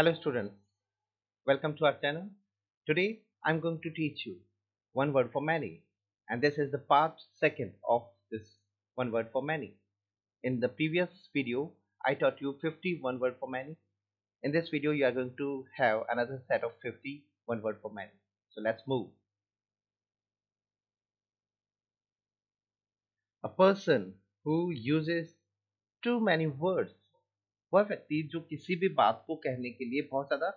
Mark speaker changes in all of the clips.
Speaker 1: Hello students, welcome to our channel. Today I'm going to teach you one word for many, and this is the part second of this one word for many. In the previous video I taught you 50 one word for many. In this video you are going to have another set of 50 one word for many. So let's move. A person who uses too many words, वह व्यक्ति जो किसी भी बात को कहने के लिए बहुत ज्यादा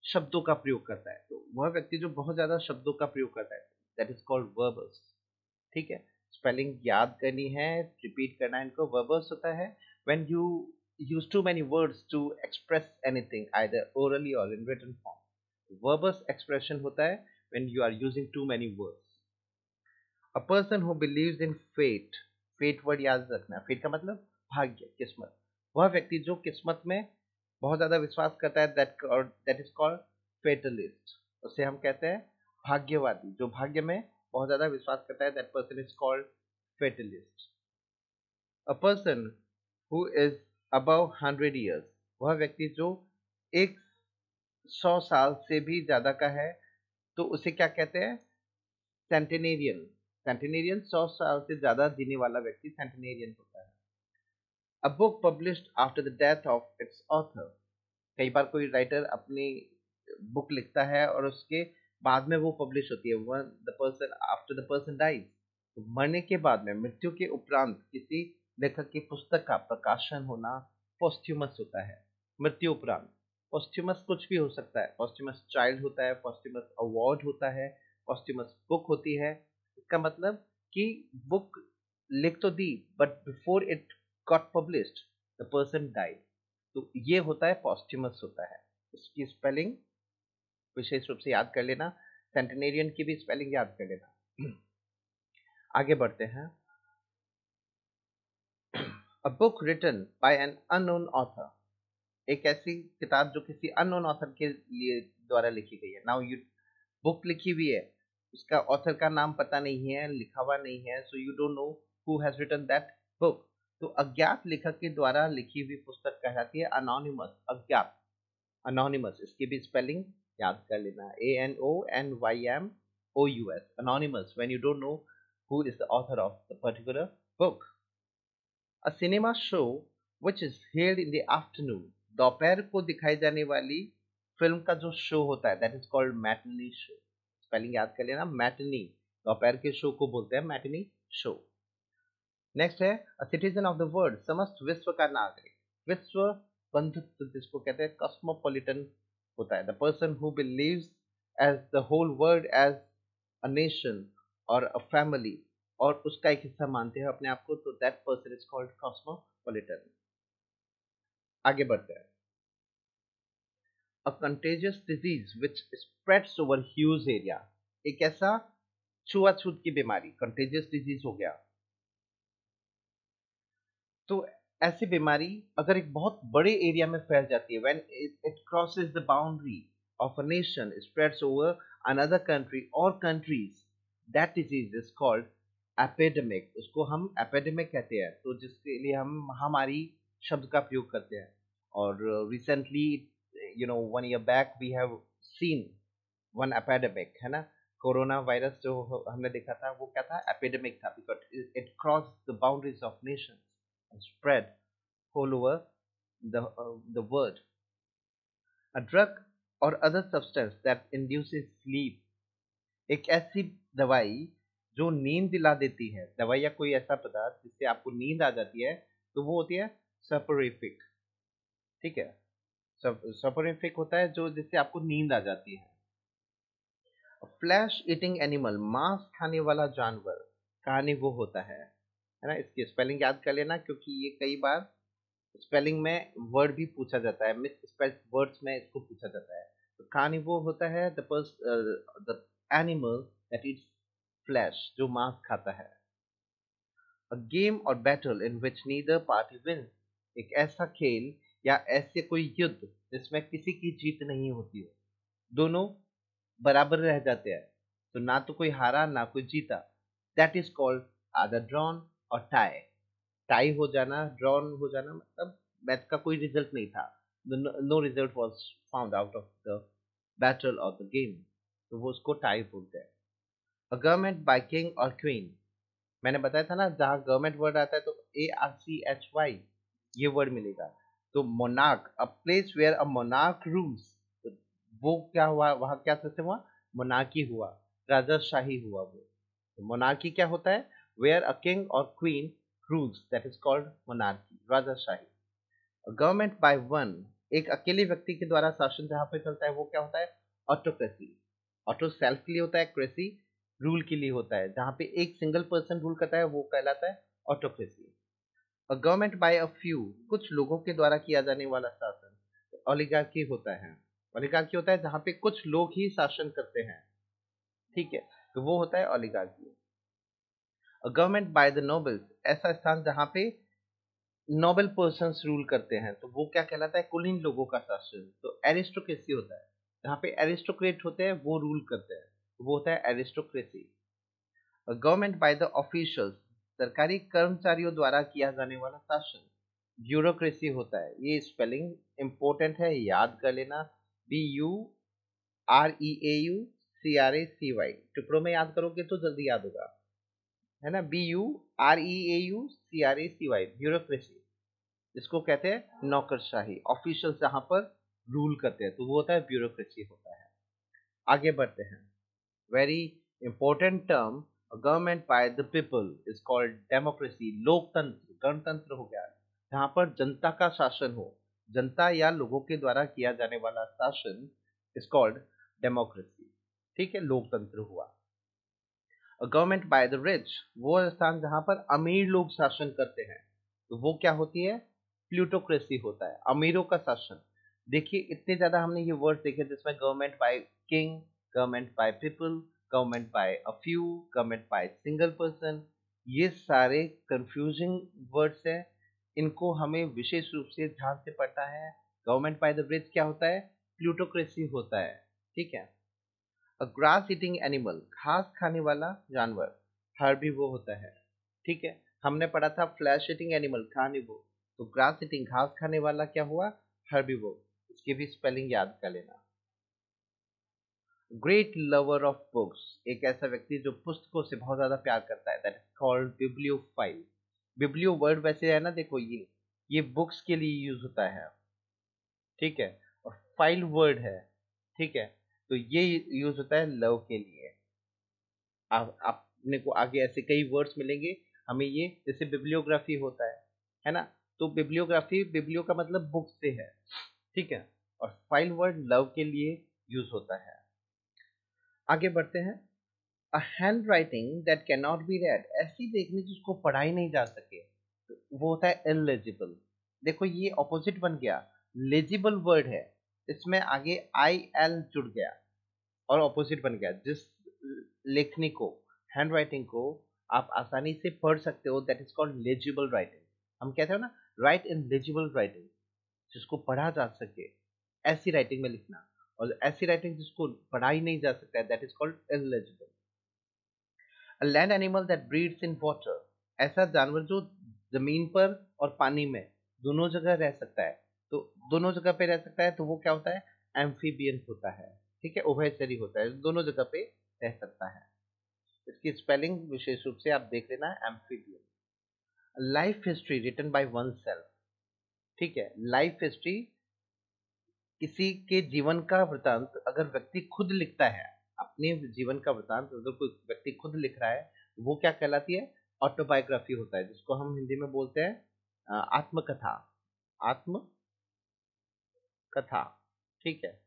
Speaker 1: शब्दों का प्रयोग करता है, तो वह व्यक्ति जो बहुत ज्यादा शब्दों का प्रयोग करता है, दैट इज कॉल्ड वर्बल्स. ठीक है, स्पेलिंग याद करनी है, रिपीट करना है इनको. वर्बल्स होता है when you use too many words to express anything either orally or in written form. Verbals expression होता है when you are using too many words. A person who believes in fate. Fate word याद रखना. Fate का मतलब भाग्य, किस्मत. वह व्यक्ति जो किस्मत में बहुत ज्यादा विश्वास करता है, दैट इज कॉल्ड फेटलिस्ट. उसे हम कहते हैं भाग्यवादी. जो भाग्य में बहुत ज्यादा विश्वास करता है, that person is called fatalist. A person who is above 100 years. वह व्यक्ति जो 100 साल से भी ज्यादा का है, तो उसे क्या कहते हैं? सेंटेनेरियन. सेंटेनेरियन 100 साल से ज्यादा जीने वाला व्यक्ति सेंटेनेरियन होता है. A book published after the death of its author. कई बार कोई राइटर अपनी बुक लिखता है और उसके बाद में वो पब्लिश होती है. When the person after the person dies. मरने के बाद में, मृत्यु के उपरांत किसी लेखक की पुस्तक का प्रकाशन होना पोस्ट्यूमस होता है. मृत्यु उपरांत. पोस्ट्यूमस कुछ भी हो सकता है. पोस्ट्यूमस चाइल्ड होता है, पोस्ट्यूमस अवार्ड होता है, पोस्ट्यूमस बुक होती है. इसका मतलब कि बुक लिख तो दी, but before it got published the person died. तो ये होता है पोस्ट्यूमस होता है. इसकी स्पेलिंग विशेष रूप से याद कर लेना. सेंटेनेरियन की भी स्पेलिंग याद कर लेना. आगे बढ़ते हैं. A book written by an unknown author. एक ऐसी किताब जो किसी अननोन ऑथर के लिए द्वारा लिखी गई है. नाउ यू बुक लिखी हुई है, उसका ऑथर का नाम पता नहीं है, लिखा हुआ नहीं है, so you don't know who has written that book. तो अज्ञात लेखक के द्वारा लिखी हुई पुस्तक कहलाती है अनोनिमस. अज्ञात, अनोनिमस. इसकी भी स्पेलिंग याद कर लेना. ANONYMOUS. Anonymous when you don't know who is the author of the particular book. A cinema show which is held in the afternoon. दोपहर को दिखाई जाने वाली फिल्म का जो शो होता है, that is called matinee show. Spelling याद कर लेना. मैटनी, दोपहर के शो को बोलते हैं मैटनी शो. नेक्स्ट है a citizen of the world. समस्त विश्व का नागरिक. विश्व बंधुत्व जिसको कहते हैं, कॉस्मोपॉलिटन होता है. The person who believes as the whole world as a nation और अ फैमिली, और उसका एक हिस्सा मानते हैं अपने आप को, तो that person is called cosmopolitan. आगे बढ़ते हैं. अ contagious disease which spreads over huge area. एक ऐसा छुआछूत की बीमारी, कंटेजियस डिजीज हो गया. तो ऐसी बीमारी अगर एक बहुत बड़े एरिया में फैल जाती है, when it crosses the boundary of a nation, spreads over another country or countries, that disease is called epidemic. उसको हम एपिडेमिक कहते हैं. तो जिसके लिए हम महामारी शब्द का प्रयोग करते हैं. और recently, you know, 1 year back we have seen one epidemic, है ना. कोरोना वायरस जो हमने देखा था, वो क्या था? एपिडेमिक था, because it cross the boundaries of nation and spread all over the world. A drug or other substance that induces sleep. एक ऐसी दवाई जो नींद दिला देती है. दवाई या कोई ऐसा पदार्थ जिससे आपको नींद आ जाती है, तो वो होती है सपोरिफिक. ठीक है, सपोरिफिक होता है जो जिससे आपको नींद आ जाती है. Flesh eating animal. मांस खाने वाला जानवर. कहानी वो होता है ना. इसकी स्पेलिंग याद कर लेना, क्योंकि ये कई बार स्पेलिंग में वर्ड भी पूछा जाता है, मिस स्पेल्ड वर्ड्स में इसको पूछा जाता है. तो कार्निवोर होता है the animal that it's flash, जो मांस खाता है. अ गेम और battle in which neither party win. एक ऐसा खेल या ऐसे कोई युद्ध जिसमें किसी की जीत नहीं होती हो, दोनों बराबर रह जाते हैं. तो ना तो कोई हारा ना कोई जीता. दैट इज कॉल्ड आदर ड्रॉन और टाई. टाई हो जाना, ड्रॉन हो जाना, मतलब मैच का कोई रिजल्ट नहीं था. no result was found out of the battle or the game, तो वो उसको टाई बोलते हैं. A government by king or queen, मैंने बताया था ना जहाँ गवर्नमेंट वर्ड आता है तो ARCHY ये वर्ड मिलेगा. तो monarch, a place where a monarch rules, तो वो क्या हुआ, वहाँ क्या सिस्टम हुआ, मोनार्की हुआ, राजशाही हुआ वो. तो मोनार्की क्या होता है, वेयर अ किंग और queen rules, that is called monarchy, राजशाही. गवर्नमेंट बाय वन, एक अकेले व्यक्ति के द्वारा शासन जहाँ पे चलता है वो क्या होता है, ऑटोक्रेसी. ऑटो सेल्फ के लिए होता है, क्रेसी रूल के लिए होता है, जहाँ पे एक सिंगल पर्सन रूल करता है वो कहलाता है autocracy. A government by a few, कुछ लोगों के द्वारा किया जाने वाला शासन, ओलिगार्की होता है. ओलिगार्की होता है जहाँ पे कुछ लोग ही शासन करते हैं, ठीक है, तो वो होता है oligarchy. A government by the nobles, ऐसा स्थान जहाँ पे नोबल पर्सन्स रूल करते हैं, तो वो क्या कहलाता है, कुलीन लोगों का शासन. तो एरिस्टोक्रेसी होता है जहाँ पे एरिस्टोक्रेट होते हैं वो रूल करते हैं, तो वो होता है aristocracy. Government by the officials, सरकारी कर्मचारियों द्वारा किया जाने वाला शासन, ब्यूरोक्रेसी होता है. ये स्पेलिंग इंपॉर्टेंट है, याद कर लेना. BUREAUCRACY, टुकड़ों में याद करोगे तो जल्दी याद होगा, है ना. BUREAUCRACY, ब्यूरोक्रेसी, जिसको कहते हैं नौकरशाही. ऑफिशियल जहां पर रूल करते हैं तो वो होता है ब्यूरोक्रेसी होता है. आगे बढ़ते हैं. Very important term, government by the people is called democracy, लोकतंत्र, गणतंत्र हो गया, जहां पर जनता का शासन हो, जनता या लोगों के द्वारा किया जाने वाला शासन इज कॉल्ड डेमोक्रेसी, ठीक है, लोकतंत्र हुआ. गवर्नमेंट बाय द रिच, वो स्थान जहां पर अमीर लोग शासन करते हैं, तो वो क्या होती है, प्लूटोक्रेसी होता है, अमीरों का शासन. देखिए इतने ज्यादा हमने ये वर्ड देखे जिसमें government by king, government by people, government by a few, government by single person, ये सारे कंफ्यूजिंग वर्ड्स हैं. इनको हमें विशेष रूप से ध्यान से पढ़ना है. गवर्नमेंट बाय द रिच क्या होता है, प्लूटोक्रेसी होता है, ठीक है. अ ग्रास ईटिंग एनिमल, घास खाने वाला जानवर, हर्बीवोर होता है, ठीक है. हमने पढ़ा था फ्लैश ईटिंग एनिमल, कार्निवोर, तो ग्रास ईटिंग घास खाने वाला क्या हुआ, हर्बीवोर. इसकी भी स्पेलिंग याद कर लेना. ग्रेट लवर ऑफ बुक्स, एक ऐसा व्यक्ति जो पुस्तकों से बहुत ज्यादा प्यार करता है, that is called bibliophile. Biblio word वैसे है ना, देखो ये बुक्स के लिए यूज होता है, ठीक है, और फाइल वर्ड है, ठीक है, तो ये यूज होता है लव के लिए. आपने को आगे ऐसे कई वर्ड्स मिलेंगे हमें, ये जैसे बिब्लियोग्राफी होता है ना, तो बिब्लियोग्राफी, बिब्लियो का मतलब बुक से है, ठीक है, और फाइल वर्ड लव के लिए यूज होता है. आगे बढ़ते हैं. A hand writing that can not be red, ऐसी देखने जिसको पढ़ा ही नहीं जा सके, तो वो होता है इलेजिबल. देखो ये ऑपोजिट बन गया, लेजिबल वर्ड है, इसमें आगे IL जुड़ गया और ऑपोजिट बन गया. जिस लेखनी को, हैंड राइटिंग को आप आसानी से पढ़ सकते हो, that is called legible writing. हम कहते हैं ना, राइट इन लेजिबल राइटिंग, जिसको पढ़ा जा सके, ऐसी राइटिंग में लिखना. और ऐसी राइटिंग जिसको पढ़ा ही नहीं जा सकता है, that is called illegible. A land animal that breeds in water, ऐसा जानवर जो जमीन पर और पानी में दोनों जगह रह सकता है, तो दोनों जगह पे रह सकता है, तो वो क्या होता है, एम्फीबियन होता है, ठीक है, उभयचरी होता है, दोनों जगह पे रह सकता है. इसकी स्पेलिंग विशेष रूप से आप देख लेना, amphibian. Life history written by oneself, ठीक है, लाइफ हिस्ट्री, किसी के जीवन का वृतांत अगर व्यक्ति खुद लिखता है, अपने जीवन का वृतांत अगर कोई व्यक्ति खुद लिख रहा है, तो वो क्या कहलाती है, ऑटोबायोग्राफी होता है, जिसको हम हिंदी में बोलते हैं आत्मकथा, आत्मकथा, ठीक है.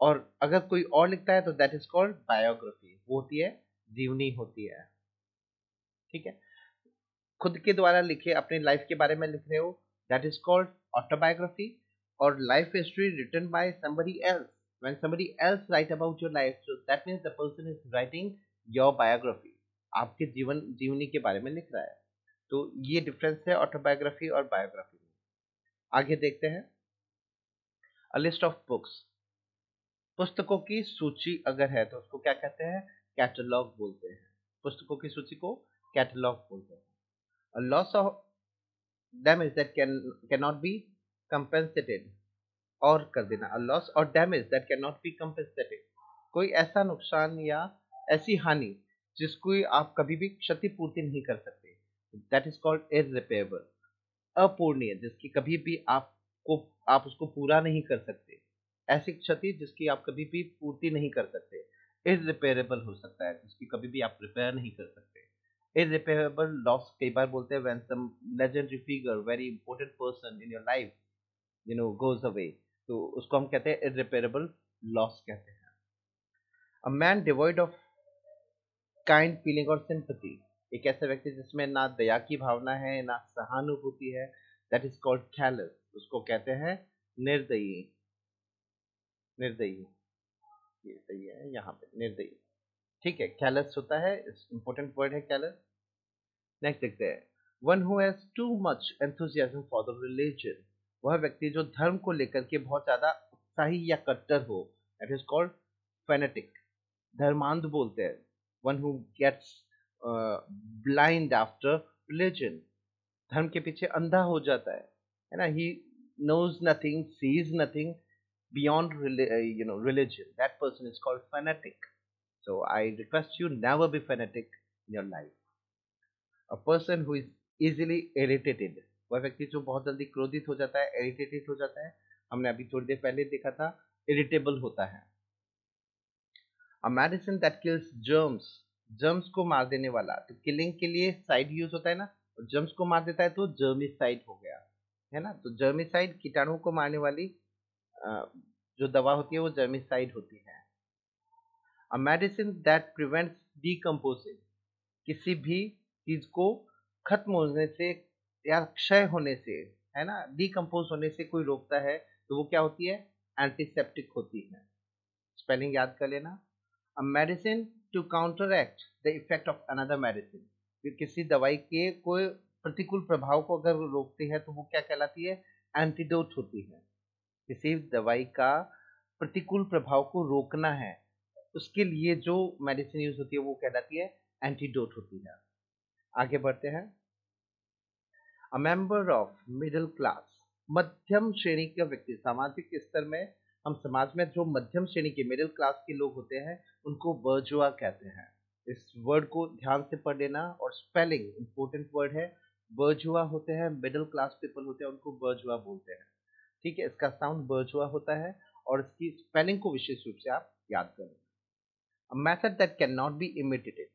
Speaker 1: और अगर कोई और लिखता है तो दैट इज कॉल्ड बायोग्राफी, वो होती है जीवनी होती है, ठीक है. खुद के द्वारा लिखे अपने लाइफ के बारे में लिख रहे हो, दैट इज कॉल्ड ऑटोबायोग्राफी. और life history written by somebody else, when somebody else write about your life, so that means the person is writing your biography, आपके जीवन जीवनी के बारे में लिख रहा है. तो ये डिफरेंस है ऑटोबायोग्राफी और बायोग्राफी में. आगे देखते हैं. अ लिस्ट ऑफ बुक्स, पुस्तकों की सूची अगर है तो उसको क्या कहते हैं, कैटलॉग बोलते हैं. पुस्तकों की सूची को कैटलॉग बोलते हैं. A loss of damage that cannot be compensated, और कर देना, अ लॉस और damage that can not be compensated, कोई ऐसा नुकसान या ऐसी हानि जिसको आप कभी भी क्षतिपूर्ति नहीं कर सकते, दैट इज कॉल्ड इररिपेयरेबल, अपूर्णीय, जिसकी कभी भी आप उसको पूरा नहीं कर सकते, ऐसी क्षति जिसकी आप कभी भी पूर्ति नहीं कर सकते, इररिपेयरेबल हो सकता है, जिसकी कभी भी आप रिपेयर नहीं कर सकते। इररिपेयरेबल लॉस कई बार बोलते हैं when some legendary figure, very important person in your life goes away, तो उसको हम कहते हैं इररिपेयरेबल लॉस कहते हैं। A man devoid of kind feeling और सिंपैथी, एक ऐसा व्यक्ति जिसमें ना दया की भावना है ना सहानुभूति है, दैट इज कॉल्ड कैलस, उसको कहते हैं निर्दयी। निर्दयी, ये सही है यहाँ पे, निर्दयी। ठीक है, कैलस होता है, इंपॉर्टेंट वर्ड है कैलस। नेक्स्ट देखते हैं, one who has too much enthusiasm for the religion, वह व्यक्ति जो धर्म को लेकर के बहुत ज्यादा उत्साही या कट्टर हो, दैट इज कॉल्ड फैनेटिक, धर्मांध बोलते हैं। One who gets blind after religion, धर्म के पीछे अंधा हो जाता है ना, ही knows nothing, sees nothing beyond religion, that person is called fanatic. So I request you, never be fanatic in your life. A person who is easily irritated, वह व्यक्ति जो बहुत जल्दी क्रोधित हो जाता है, इरिटेटेड हो जाता है, हमने अभी थोड़ी देर पहले देखा था, इरिटेबल होता है। A medicine that kills germs, germs को मार देने वाला, तो किलिंग के लिए साइड यूज होता है ना, और जर्म्स को मार देता है तो जर्मिसाइड हो गया, है ना, तो जर्मिसाइड कीटाणुओं को मारने वाली जो दवा होती है वो जर्मिसाइड होती है। A medicine that prevents decomposing, किसी भी चीज को खत्म होने से या क्षय होने से, है ना, डीकम्पोज होने से कोई रोकता है, तो वो क्या होती है, एंटीसेप्टिक होती है। स्पेलिंग याद कर लेना, a medicine to counteract the effect of another medicine, फिर किसी दवाई के कोई प्रतिकूल प्रभाव को अगर रोकती है तो वो क्या कहलाती है, एंटीडोट होती है। किसी दवाई का प्रतिकूल प्रभाव को रोकना है, उसके लिए जो मेडिसिन यूज होती है वो कहलाती है एंटीडोट होती है। आगे बढ़ते हैं, a member of middle class, मध्यम श्रेणी का व्यक्ति, सामाजिक स्तर में हम समाज में जो मध्यम श्रेणी के मिडिल क्लास के लोग होते हैं उनको बर्जुआ कहते हैं। इस वर्ड को ध्यान से पढ़ लेना, और स्पेलिंग इंपॉर्टेंट वर्ड है, बर्जुआ होते हैं, मिडिल क्लास पीपल होते हैं, उनको बर्जुआ बोलते हैं। ठीक है, इसका साउंड बर्जुआ होता है, और इसकी स्पेलिंग को विशेष रूप से आप याद करें। A method that can not be imitated,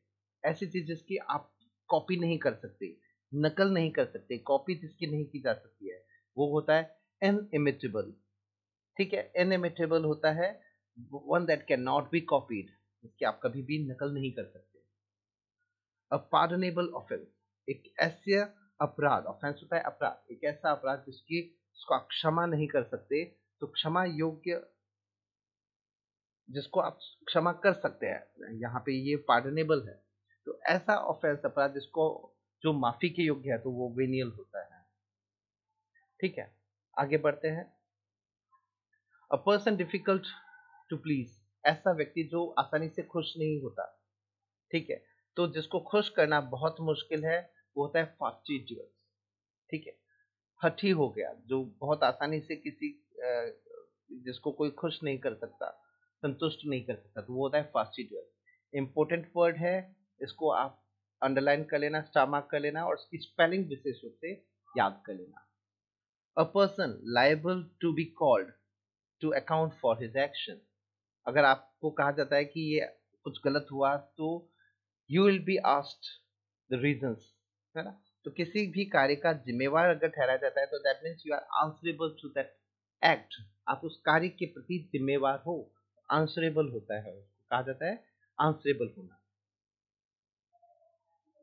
Speaker 1: ऐसी चीज जिसकी आप कॉपी नहीं कर सकते, नकल नहीं कर सकते, कॉपी जिसकी नहीं की जा सकती है, वो होता है इनइमिटेबल। ठीक है, इनइमिटेबल होता है one that can not be copied, जिसकी आप कभी भी नकल नहीं कर सकते। अ पार्डनेबल ऑफेंस, एक ऐसा अपराध, ऑफेंस होता है अपराध, एक ऐसा अपराध जिसकी उसको आप क्षमा नहीं कर सकते, तो क्षमा योग्य, जिसको आप क्षमा कर सकते हैं, यहाँ पे ये पार्डनेबल है, तो ऐसा ऑफेंस अपराध जिसको जो माफी के योग्य है तो वो वेनियल होता है। ठीक है, आगे बढ़ते हैं, a person difficult to please, ऐसा व्यक्ति जो आसानी से खुश नहीं होता। ठीक है, तो जिसको खुश करना बहुत मुश्किल है वो होता है फास्टिडियस। ठीक है, हठी हो गया, जो बहुत आसानी से किसी जिसको कोई खुश नहीं कर सकता, संतुष्ट नहीं कर सकता, तो वो होता है फास्टिडियस। इंपॉर्टेंट वर्ड है, इसको आप अंडरलाइन कर लेना, स्टार मार्क कर लेना, और इसकी स्पेलिंग विशेष रूप से याद कर लेना। A person liable to be called to account for his action, अगर आपको कहा जाता है कि ये कुछ गलत हुआ तो you will be asked the reasons, है ना, तो किसी भी कार्य का जिम्मेवार अगर ठहराया जाता है तो that means you are answerable to that act, आप उस कार्य के प्रति जिम्मेवार हो, आंसरेबल होता है, उसको कहा जाता है आंसरेबल होना।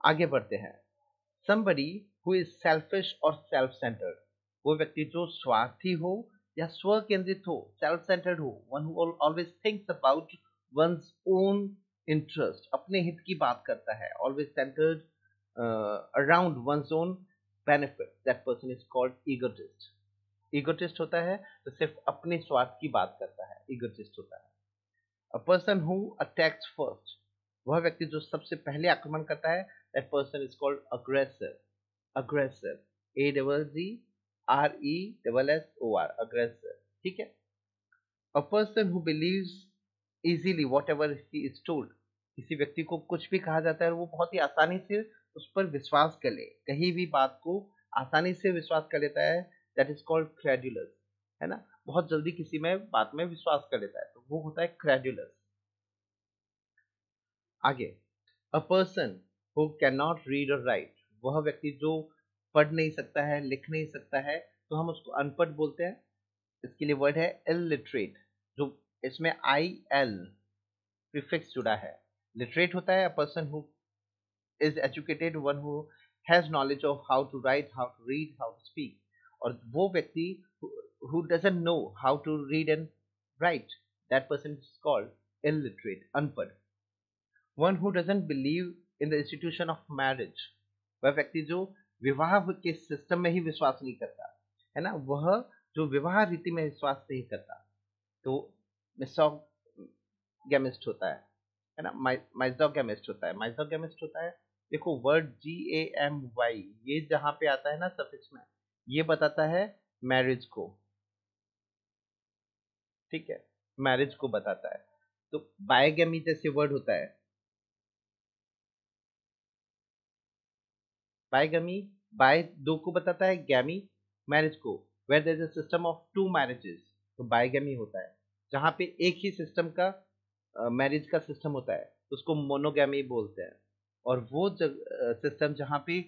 Speaker 1: आगे बढ़ते हैं, somebody who is selfish or self centered, वो व्यक्ति जो स्वार्थी हो या स्व केंद्रित हो, सेल्फ सेंटर्ड हो, one who always thinks about one's own interest, अपने हित की बात करता है, always centered around one's own benefit, that person is called egotist. egotist होता है तो सिर्फ अपने स्वार्थ की बात करता है, egotist होता है। A person who attacks first, वह व्यक्ति जो सबसे पहले आक्रमण करता है, that person is called aggressor. aggressor, A double G R E double S O R, aggressor. ठीक है। A person who beliefs easily what ever he is told, किसी व्यक्ति को कुछ भी कहा जाता है और वो बहुत ही आसानी से उस पर विश्वास कर ले, कहीं भी बात को आसानी से विश्वास कर लेता है, दैट इज कॉल्ड क्रेडुलस, है ना। बहुत जल्दी किसी में बात में विश्वास कर लेता है तो वो होता है क्रेडुलस। आगे, अ person who can not read और राइट, वह व्यक्ति जो पढ़ नहीं सकता है, लिख नहीं सकता है, तो हम उसको अनपढ़ बोलते हैं। इसके लिए वर्ड है इलिटरेट, जो इसमें आई एल प्रीफिक्स जुड़ा है। लिटरेट होता है a person who is educated, one who has knowledge of how to write, how to read, how to speak. और वो व्यक्ति who doesn't know how to read and write, that person is called illiterate, अनपढ़। One who doesn't believe in the institution of marriage, वह व्यक्ति जो विवाह के system में ही विश्वास नहीं करता, है ना, वह जो विवाह रीति में विश्वास नहीं करता, तो मिसोगैमिस्ट होता है ना, माइजोगैमिस्ट होता है। माइजोगैमिस्ट होता है, देखो वर्ड GAMY, ये जहां पे आता है ना सफिक्स में, ये बताता है मैरिज को, ठीक है, मैरिज को बताता है। तो बायगैमी जैसे वर्ड होता है, बायगमी, बाय दो को बताता है, गैमी मैरिज को, where there is a system of two marriages, तो बायगमी होता है। जहाँ पे एक ही सिस्टम का मैरिज का सिस्टम होता है तो उसको मोनोगैमी बोलते हैं। और वो सिस्टम जहाँ पे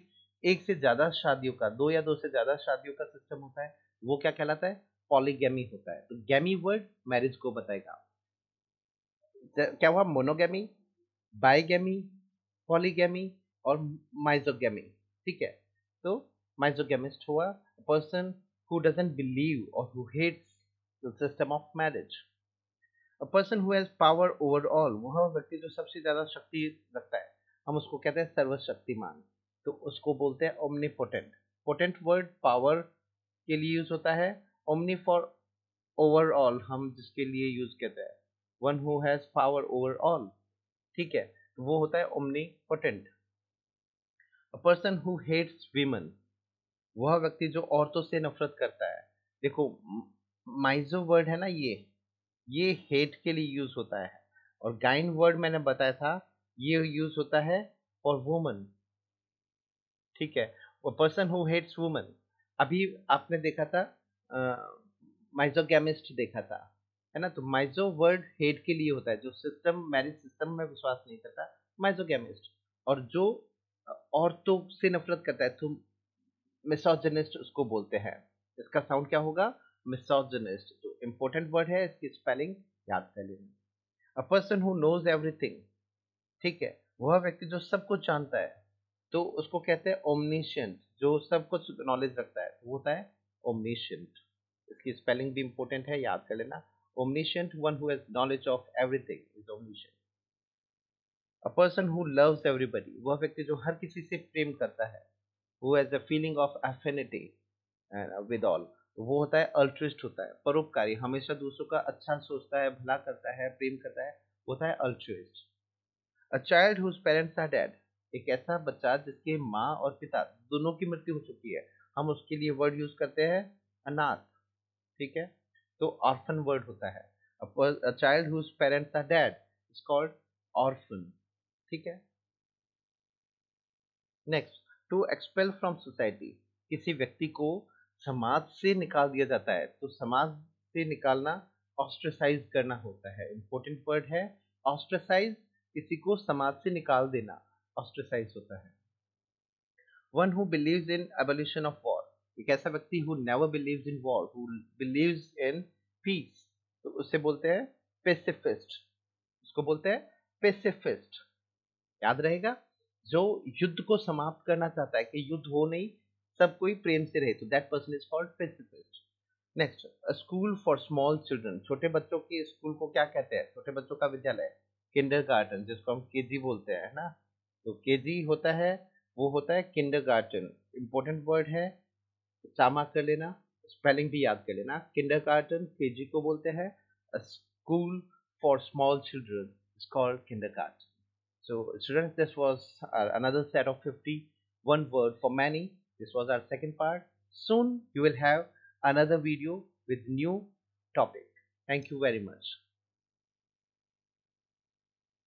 Speaker 1: एक से ज्यादा शादियों का, दो या दो से ज्यादा शादियों का सिस्टम होता है, वो क्या कहलाता है, पॉलीगैमी होता है। तो गैमी वर्ड मैरिज को बताएगा। क्या हुआ, मोनोगैमी, बाइगैमी, पॉलीगैमी और माइजोगैमी, ठीक है। तो माइजोगैमिस्ट हुआ पर्सन हु डजंट बिलीव और who hates the system of marriage. A person who has power over all, वह व्यक्ति जो सबसे ज्यादा शक्ति रखता है, हम उसको कहते हैं सर्वशक्तिमान, तो उसको बोलते हैं ओमनीपोटेंट। पोटेंट वर्ड पावर के लिए यूज होता है, ओमनी फॉर ओवरऑल हम जिसके लिए यूज करते हैं, one who has power over all, ठीक है, तो वो होता है omnipotent. A person who hates women, वह व्यक्ति जो औरतों से नफरत करता है। देखो माइजो वर्ड है ना, ये हेट के लिए यूज होता है, और गाइन वर्ड मैंने बताया था, ये यूज होता है फॉर वुमन, ठीक है। वो पर्सन हु हेट्स वुमन, अभी आपने देखा था माइजोगैमिस्ट देखा था, है ना। तो माइजो वर्ड हेट के लिए होता है, जो सिस्टम मैरिज सिस्टम में विश्वास नहीं करता, माइजोगैमिस्ट। और जो औरतों से नफरत करता है तो मिसोजिनिस्ट उसको बोलते हैं। इसका साउंड क्या होगा, मिसोजिनिस्ट। तो इंपॉर्टेंट वर्ड है, इसकी स्पेलिंग याद कर लेना। A person who knows everything, ठीक है, वह व्यक्ति जो सब कुछ जानता है, तो उसको कहते हैं ओमनिशियंट, जो सब कुछ नॉलेज रखता है, तो वो होता है ओमनिशियंट। इसकी स्पेलिंग भी इंपॉर्टेंट है, याद कर लेना। Omniscient, one who has knowledge of everything is omniscient. A person who loves everybody, वह व्यक्ति जो हर किसी से प्रेम करता है, who has a feeling of affinity with all, वो होता है अल्ट्रिस्ट, होता है परोपकारी, हमेशा दूसरों का अच्छा सोचता है, भला करता है, प्रेम करता है, होता है altruist. A child whose parents are dead, एक ऐसा बच्चा जिसके माँ और पिता दोनों की मृत्यु हो चुकी है, हम उसके लिए वर्ड यूज करते हैं अनाथ, ठीक है। तो ऑर्फन वर्ड होता है। A child whose parents are dead is called orphan, ठीक है। Next, to expel from society, किसी व्यक्ति को समाज से निकाल दिया जाता है, तो समाज से निकालना ऑस्ट्रेसाइज करना होता है, इंपॉर्टेंट वर्ड है ऑस्ट्रेसाइज, किसी को समाज से निकाल देना ऑस्ट्रेसाइज होता है। One who believes in abolition of war, एक ऐसा व्यक्ति who never believes in war, who believes in peace, तो उसे बोलते हैं पेसिफिस्ट, उसको बोलते हैं पेसिफिस्ट, याद रहेगा। जो युद्ध को समाप्त करना चाहता है कि युद्ध हो नहीं, सब कोई प्रेम से रहे, तो that person is called pacifist. Next, school for small children, छोटे बच्चों के स्कूल को क्या कहते हैं, छोटे बच्चों का विद्यालय, किंडरगार्टन, जिसको हम केजी बोलते हैं, है ना। तो केजी होता है, वो होता है किंडरगार्टन, इंपॉर्टेंट वर्ड है, सामा कर लेना, स्पेलिंग भी याद कर लेना। किंडरगार्टन केजी को बोलते हैं, school for small children is called kindergarten. So, students, this was another set of 51 word for many. This was our second part. Soon, you will have another video with new topic. Thank you very much.